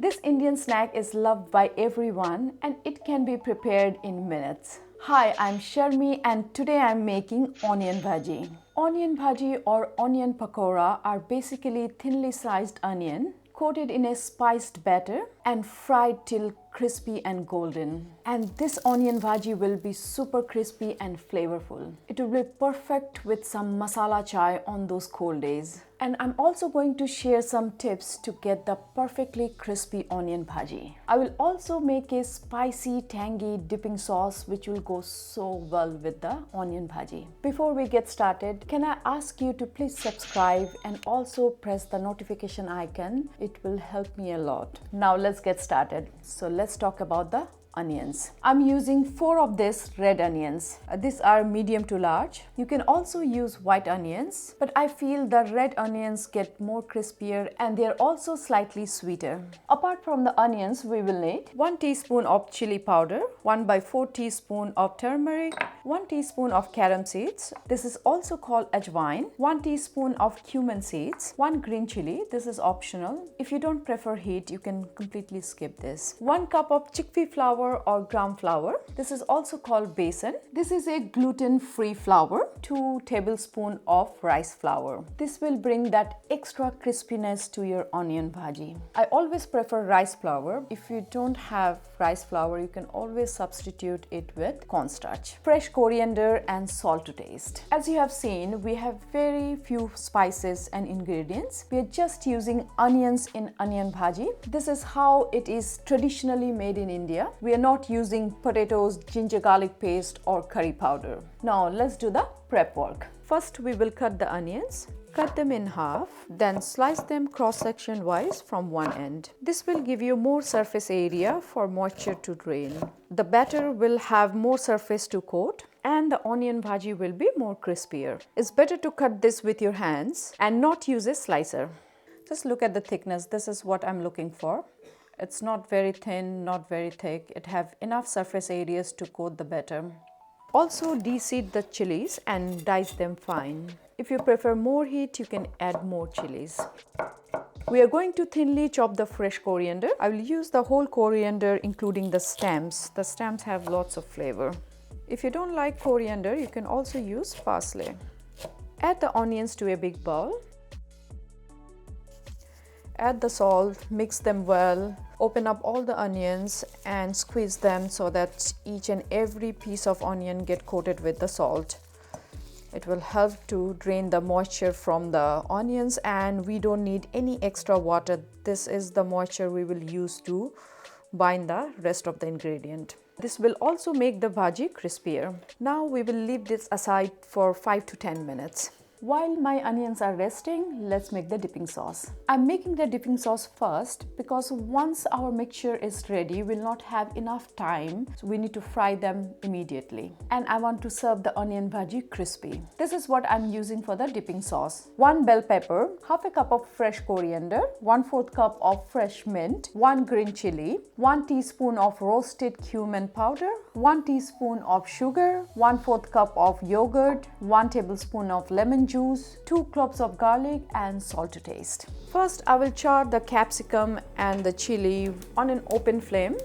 This Indian snack is loved by everyone and it can be prepared in minutes. Hi, I'm Sharmi and today I'm making onion bhaji. Onion bhaji or onion pakora are basically thinly sliced onion coated in a spiced batter and fried till crispy and golden. And this onion bhaji will be super crispy and flavorful. It will be perfect with some masala chai on those cold days. And I'm also going to share some tips to get the perfectly crispy onion bhaji. I will also make a spicy, tangy dipping sauce which will go so well with the onion bhaji. Before we get started, can I ask you to please subscribe and also press the notification icon? It will help me a lot. Now let's get started. So let's talk about the onions. I'm using 4 of these red onions. These are medium to large. You can also use white onions, but I feel the red onions get more crispier and they're also slightly sweeter. Apart from the onions, we will need 1 teaspoon of chili powder, 1/4 teaspoon of turmeric, 1 teaspoon of carrom seeds. This is also called ajwain, 1 teaspoon of cumin seeds, 1 green chili. This is optional. If you don't prefer heat, you can completely skip this. 1 cup of chickpea flour or gram flour. This is also called besan. This is a gluten-free flour. 2 tablespoons of rice flour. This will bring that extra crispiness to your onion bhaji. I always prefer rice flour. If you don't have rice flour, you can always substitute it with cornstarch. Fresh coriander and salt to taste. As you have seen, we have very few spices and ingredients. We are just using onions in onion bhaji. This is how it is traditionally made in India. We are not using potatoes, ginger garlic paste or curry powder. Now let's do the prep work. First we will cut the onions. Cut them in half, then slice them cross-section wise from one end. This will give you more surface area for moisture to drain. The batter will have more surface to coat and the onion bhaji will be more crispier. It's better to cut this with your hands and not use a slicer. Just look at the thickness. This is what I'm looking for. It's not very thin, not very thick. It have enough surface areas to coat the batter. Also de-seed the chilies and dice them fine. If you prefer more heat, you can add more chilies. We are going to thinly chop the fresh coriander. I will use the whole coriander including the stems. The stems have lots of flavor. If you don't like coriander, you can also use parsley. Add the onions to a big bowl. Add the salt, mix them well, open up all the onions and squeeze them so that each and every piece of onion get coated with the salt. It will help to drain the moisture from the onions and we don't need any extra water. This is the moisture we will use to bind the rest of the ingredient. This will also make the bhaji crispier. Now we will leave this aside for 5 to 10 minutes. While my onions are resting, let's make the dipping sauce. I'm making the dipping sauce first because once our mixture is ready, we'll not have enough time. So we need to fry them immediately. And I want to serve the onion bhaji crispy. This is what I'm using for the dipping sauce. 1 bell pepper, half a cup of fresh coriander, 1/4 cup of fresh mint, 1 green chili, 1 teaspoon of roasted cumin powder, 1 teaspoon of sugar, 1/4 cup of yogurt, 1 tablespoon of lemon juice, 2 cloves of garlic and salt to taste. First, I will char the capsicum and the chili on an open flame.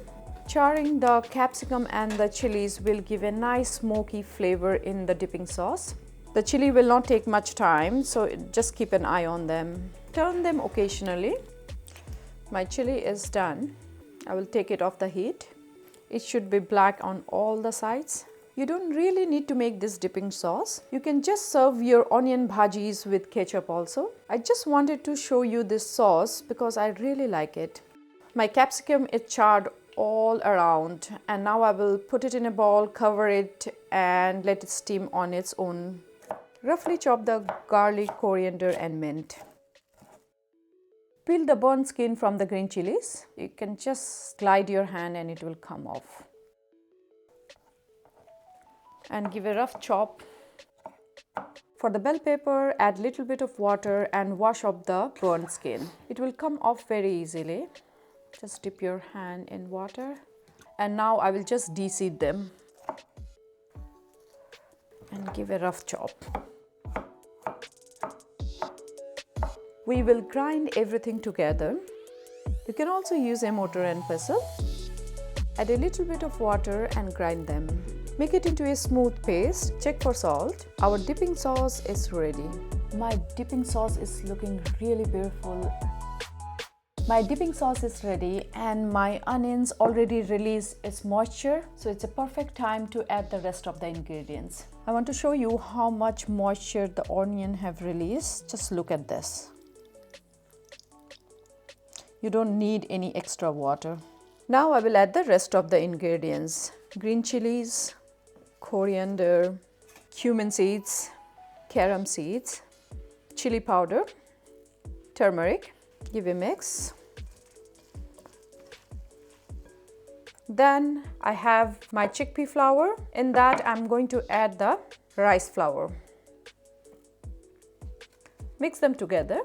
Charring the capsicum and the chilies will give a nice smoky flavor in the dipping sauce. The chili will not take much time, so just keep an eye on them. Turn them occasionally. My chili is done. I will take it off the heat. It should be black on all the sides. You don't really need to make this dipping sauce. You can just serve your onion bhajis with ketchup also. I just wanted to show you this sauce because I really like it. My capsicum is charred all around and now I will put it in a bowl, cover it and let it steam on its own. Roughly chop the garlic, coriander and mint. Peel the burnt skin from the green chilies. You can just glide your hand and it will come off. And give a rough chop. For the bell pepper, add little bit of water and wash off the burnt skin. It will come off very easily. Just dip your hand in water. And now I will just de-seed them. And give a rough chop. We will grind everything together. You can also use a mortar and pestle. Add a little bit of water and grind them. Make it into a smooth paste. Check for salt. Our dipping sauce is ready. My dipping sauce is looking really beautiful. My dipping sauce is ready and my onions already released its moisture, so it's a perfect time to add the rest of the ingredients. I want to show you how much moisture the onion have released. Just look at this. You don't need any extra water. Now I will add the rest of the ingredients. Green chilies, coriander, cumin seeds, carrom seeds, chili powder, turmeric. Give a mix. Then I have my chickpea flour. In that I'm going to add the rice flour. Mix them together.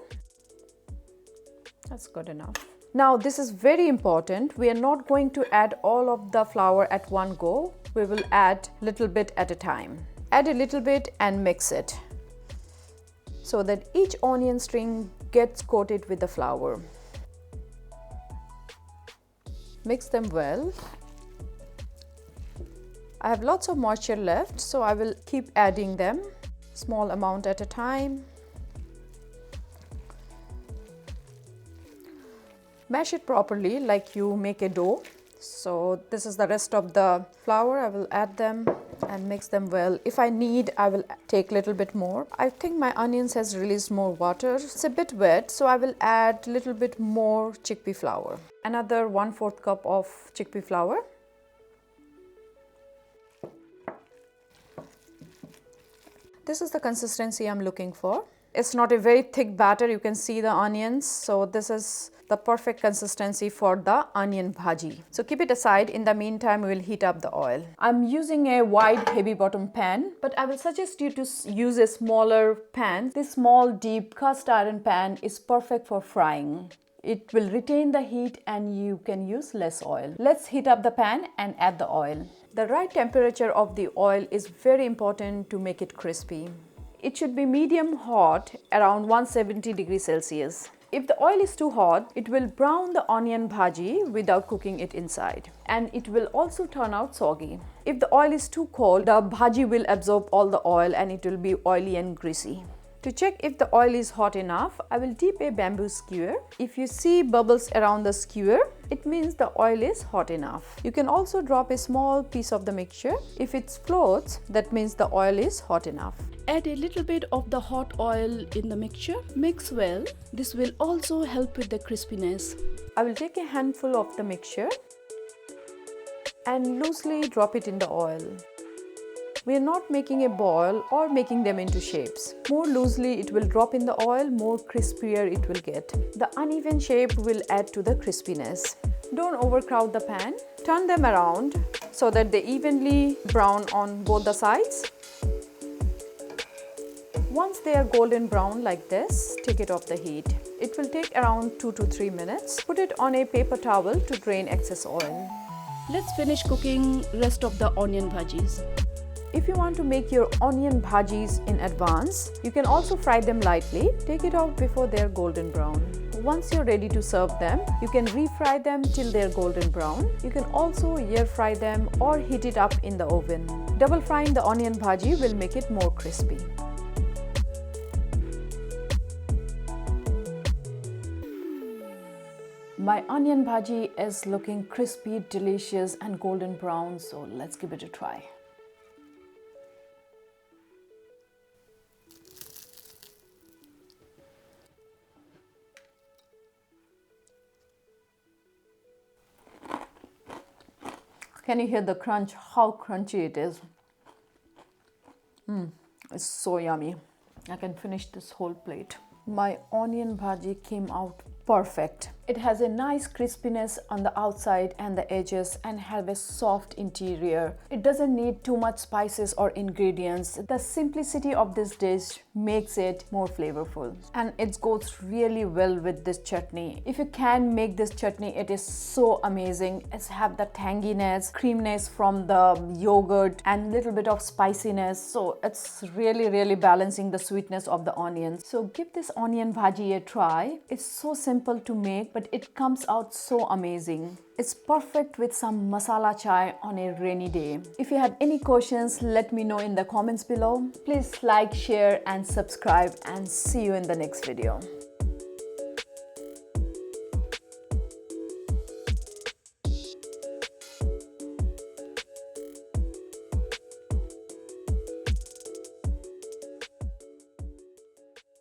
That's good enough. Now this is very important. We are not going to add all of the flour at one go. We will add little bit at a time. Add a little bit and mix it so that each onion string gets coated with the flour. Mix them well. I have lots of moisture left, so I will keep adding them, small amount at a time. Mash it properly like you make a dough. So this is the rest of the flour. I will add them and mix them well. If I need, I will take a little bit more. I think my onions has released more water. It's a bit wet, so I will add a little bit more chickpea flour. Another 1/4 cup of chickpea flour. This is the consistency I'm looking for. It's not a very thick batter. You can see the onions, so this is the perfect consistency for the onion bhaji. So keep it aside. In the meantime, we will heat up the oil. I'm using a wide heavy bottom pan, but I will suggest you to use a smaller pan. This small deep cast iron pan is perfect for frying. It will retain the heat and you can use less oil. Let's heat up the pan and add the oil. The right temperature of the oil is very important to make it crispy. It should be medium hot, around 170 degrees Celsius. If the oil is too hot, it will brown the onion bhaji without cooking it inside, and it will also turn out soggy. If the oil is too cold, the bhaji will absorb all the oil and it will be oily and greasy. To check if the oil is hot enough, I will dip a bamboo skewer. If you see bubbles around the skewer, it means the oil is hot enough. You can also drop a small piece of the mixture. If it floats, that means the oil is hot enough. Add a little bit of the hot oil in the mixture. Mix well. This will also help with the crispiness. I will take a handful of the mixture and loosely drop it in the oil. We are not making a ball or making them into shapes. More loosely it will drop in the oil, more crispier it will get. The uneven shape will add to the crispiness. Don't overcrowd the pan. Turn them around so that they evenly brown on both the sides. Once they are golden brown like this, take it off the heat. It will take around 2 to 3 minutes. Put it on a paper towel to drain excess oil. Let's finish cooking rest of the onion bhajis. If you want to make your onion bhajis in advance, you can also fry them lightly. Take it out before they are golden brown. Once you're ready to serve them, you can refry them till they're golden brown. You can also air fry them or heat it up in the oven. Double frying the onion bhaji will make it more crispy. My onion bhaji is looking crispy, delicious and golden brown, so let's give it a try. Can you hear the crunch? How crunchy it is. It's so yummy. I can finish this whole plate. My onion bhaji came out perfect. It has a nice crispiness on the outside and the edges and have a soft interior. It doesn't need too much spices or ingredients. The simplicity of this dish makes it more flavorful, and it goes really well with this chutney. If you can make this chutney, it is so amazing. It's have the tanginess, creaminess from the yogurt and little bit of spiciness, so it's really balancing the sweetness of the onions. So give this onion bhaji a try. It's so simple simple to make, but it comes out so amazing. It's perfect with some masala chai on a rainy day. If you have any questions, let me know in the comments below. Please like, share and subscribe, and see you in the next video.